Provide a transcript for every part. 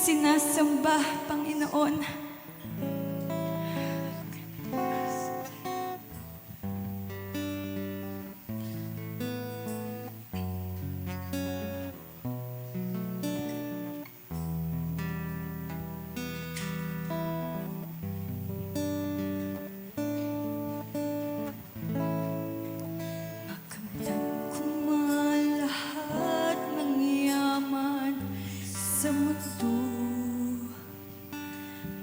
sinasamba, Panginoon. Makamtan ko man lahat ng yaman sa mundo.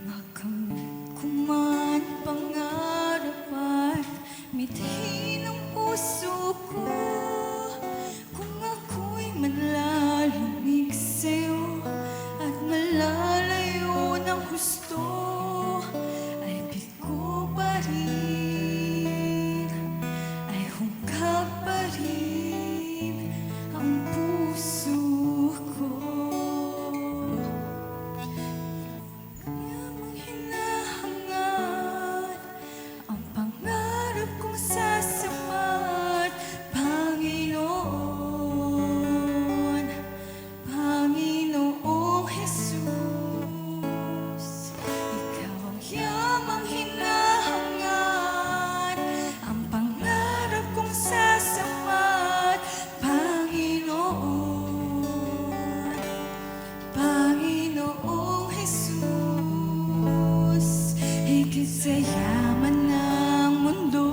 Makamit ko man pangarap at mithin ang puso ko. Kung ako'y manlalamig sa'yo at malalayo ng husto, ay bigo pa rin, ay hungkag pa rin ang puso ko. Kaya mong hinahangad ang pangarap kong sasapat, Panginoon, Panginoong Jesus. Ikaw ang yamang hinahangad, ang pangarap kong sasapat, Panginoon, Panginoong Jesus. Higit sa yaman ng mundo,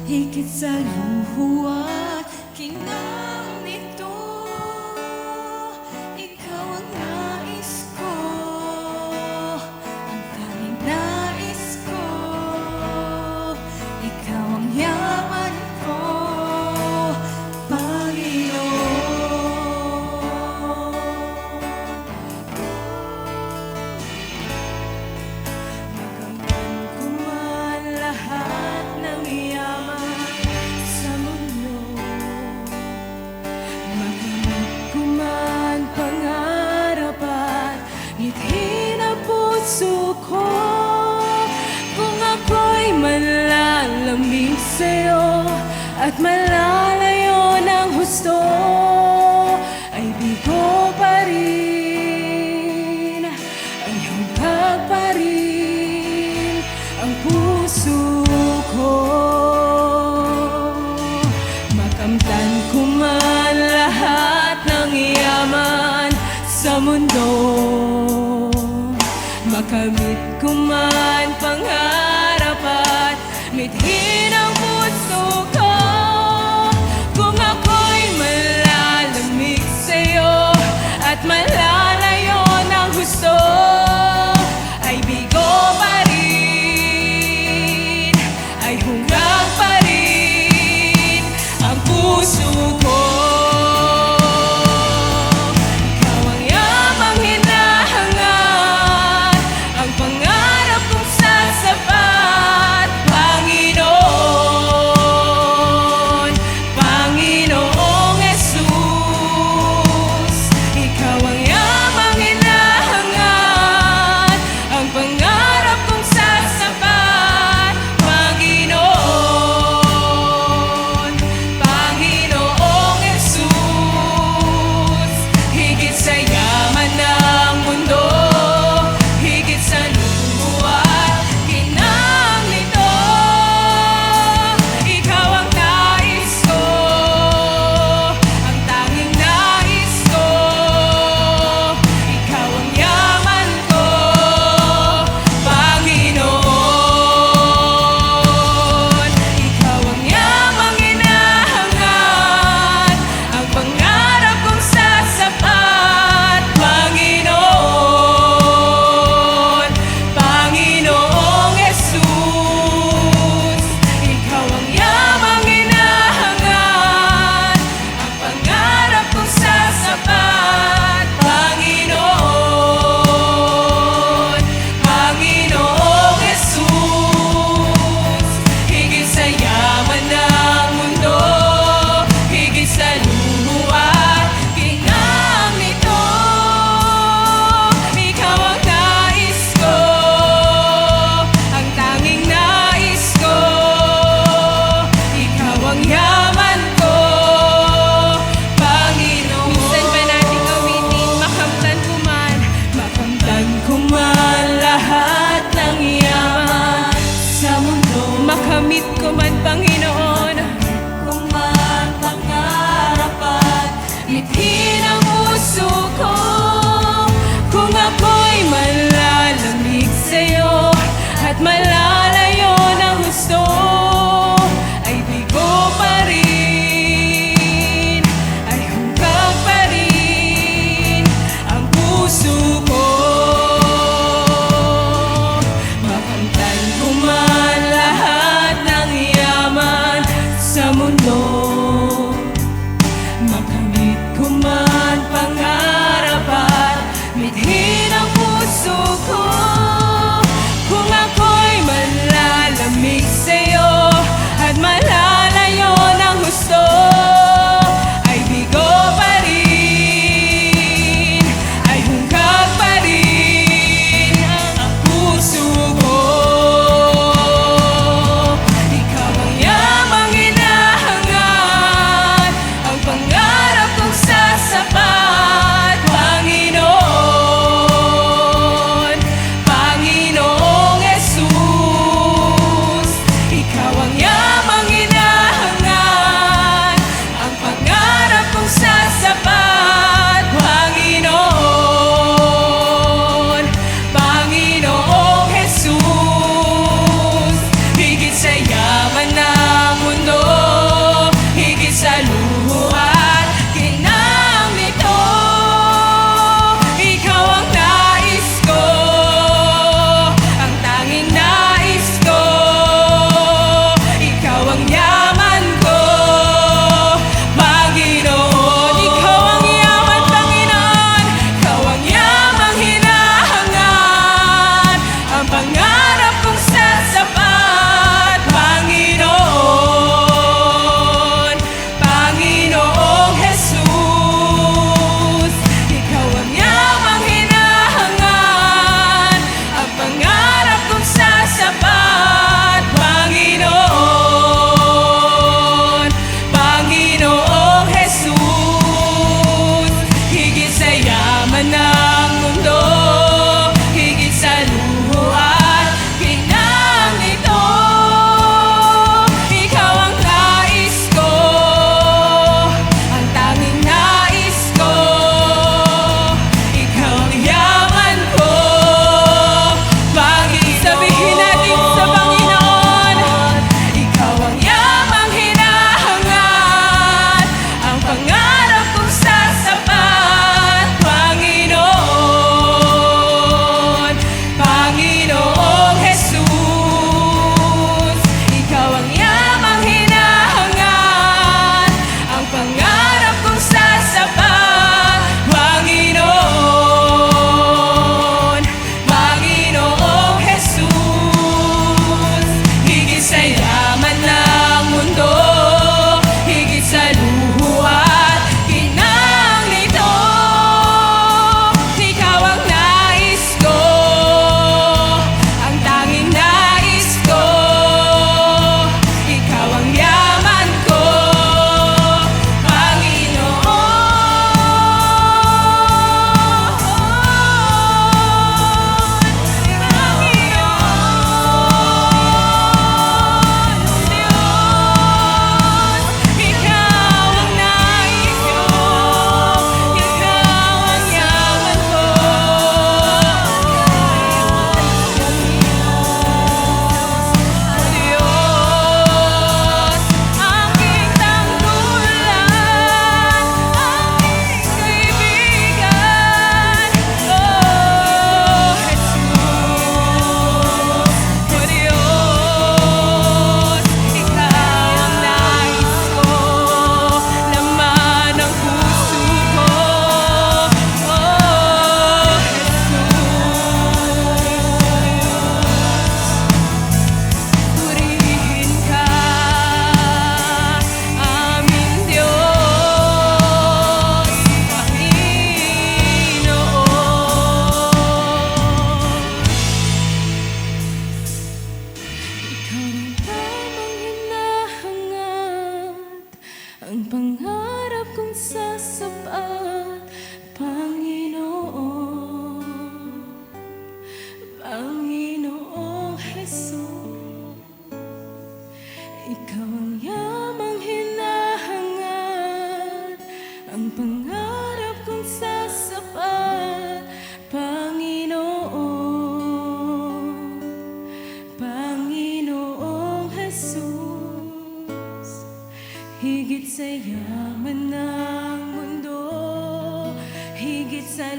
higit sa luho at kinang nito, ikaw ang nais ko, ang tanging nais ko. Ikaw ang yaman ko, Panginoon. Makamtan ko man lahat ng yaman sa mundo. Makamit ko man pangarap at ngithin ang puso ko. Kung ako'y malalamig sa'yo at malalayo ng husto, ay bigo pa rin, ay hungkag pa rin ang puso ko. Makamtan ko man lahat ng yaman sa mundo. Makamit ko man pangarap at mithin ang puso ko. Kung ako'y malalamig sa'yo at malalayo ng gusto, ay bigo pa rin, ay hungkag pa rin ang puso ko. Ikaw ang yamang hinahangad, ang pangarap kong sasapat, Panginoon, Panginoong Jesus. Ikaw ang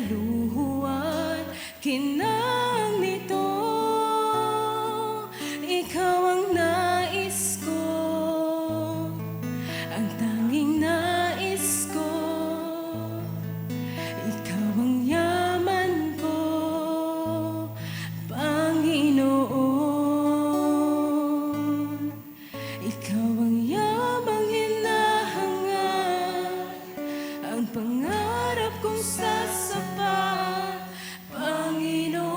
luhuan kinang nito. Ikaw ang nais ko, ang tanging nais ko. Ikaw ang yaman ko, Panginoon. Ikaw ang yamang hinahangad, ang pangarap kong sasapat, Panginoon.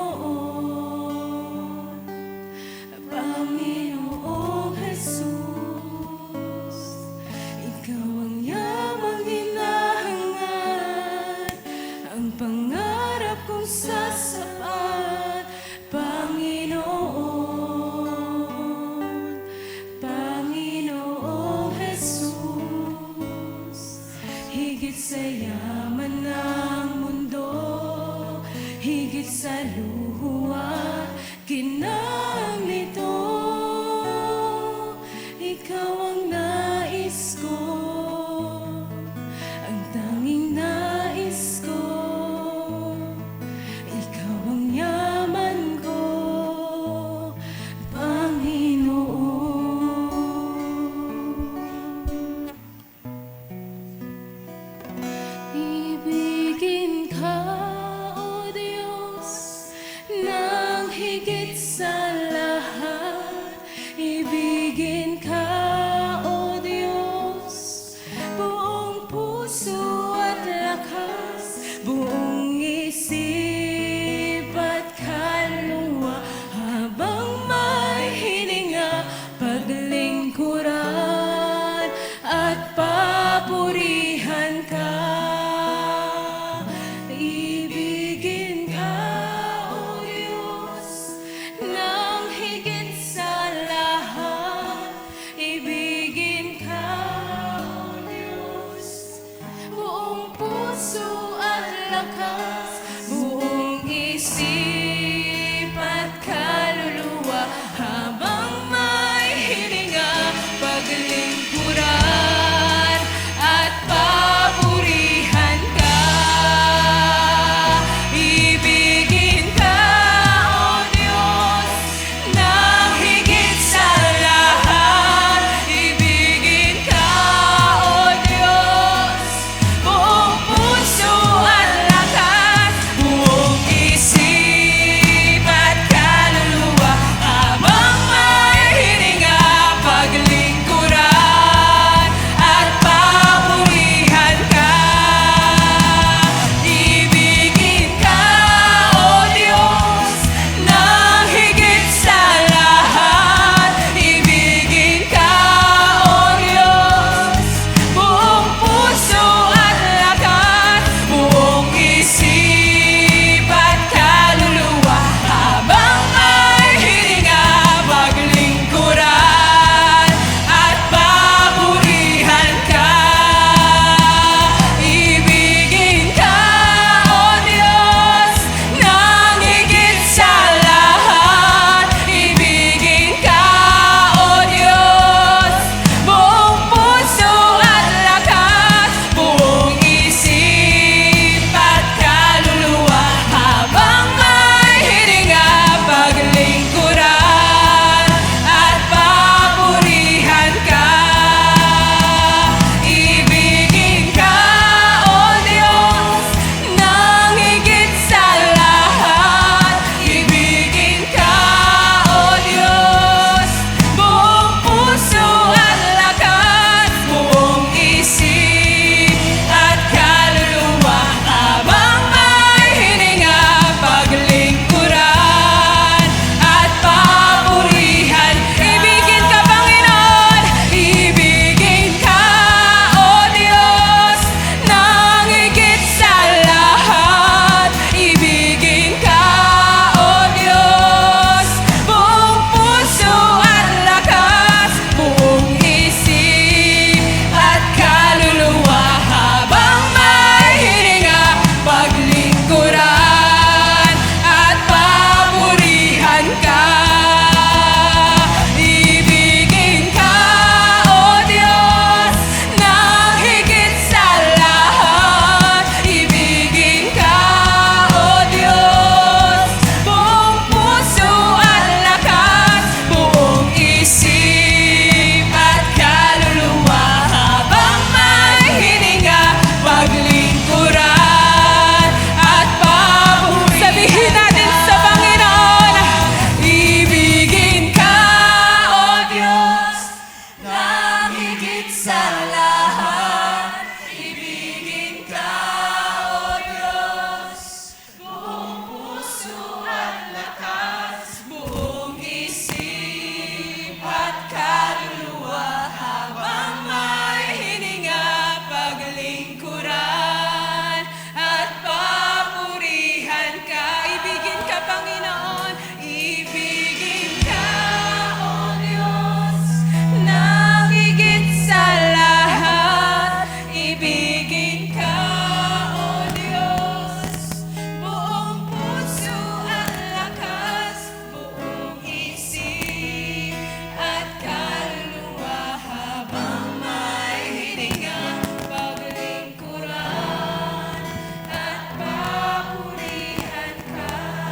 Panginoong Jesus, ikaw ang yamang hinahangad, ang pangarap kong sasapat, Panginoon. Panginoong Jesus, higit sa yaman ng mundo, higit sa luha kinang nito. Ikaw ang nais ko, ang tanging nais ko. Ikaw ang yaman ko, Panginoon. Ibigin ka, O Diyos, ng higit sa lahat.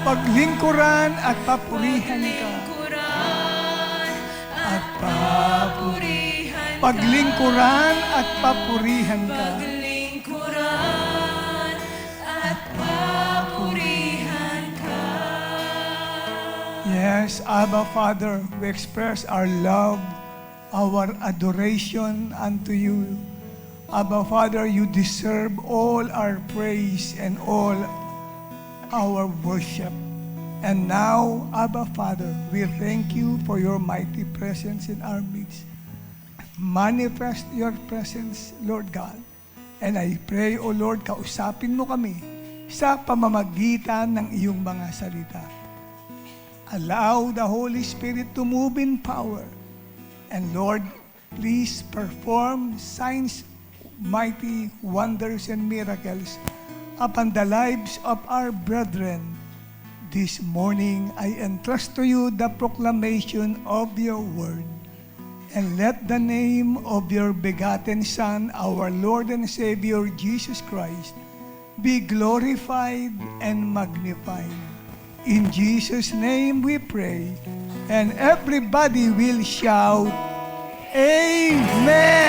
paglingkuran at papurihan ka. paglingkuran at papurihan ka. Paglingkuran at papurihan ka. Paglingkuran at papurihan ka. Yes, Abba Father, we express our love, our adoration unto you. Abba Father, you deserve all our praise and all our worship. And now, Abba Father, we thank you for your mighty presence in our midst. Manifest your presence, Lord God. And I pray, O Lord, kausapin mo kami sa pamamagitan ng iyong mga salita. Allow the Holy Spirit to move in power. And Lord, please perform signs, mighty wonders and miracles upon the lives of our brethren. This morning, I entrust to you the proclamation of your word. And let the name of your begotten Son, our Lord and Savior, Jesus Christ, be glorified and magnified. In Jesus' name we pray. And everybody will shout, Amen.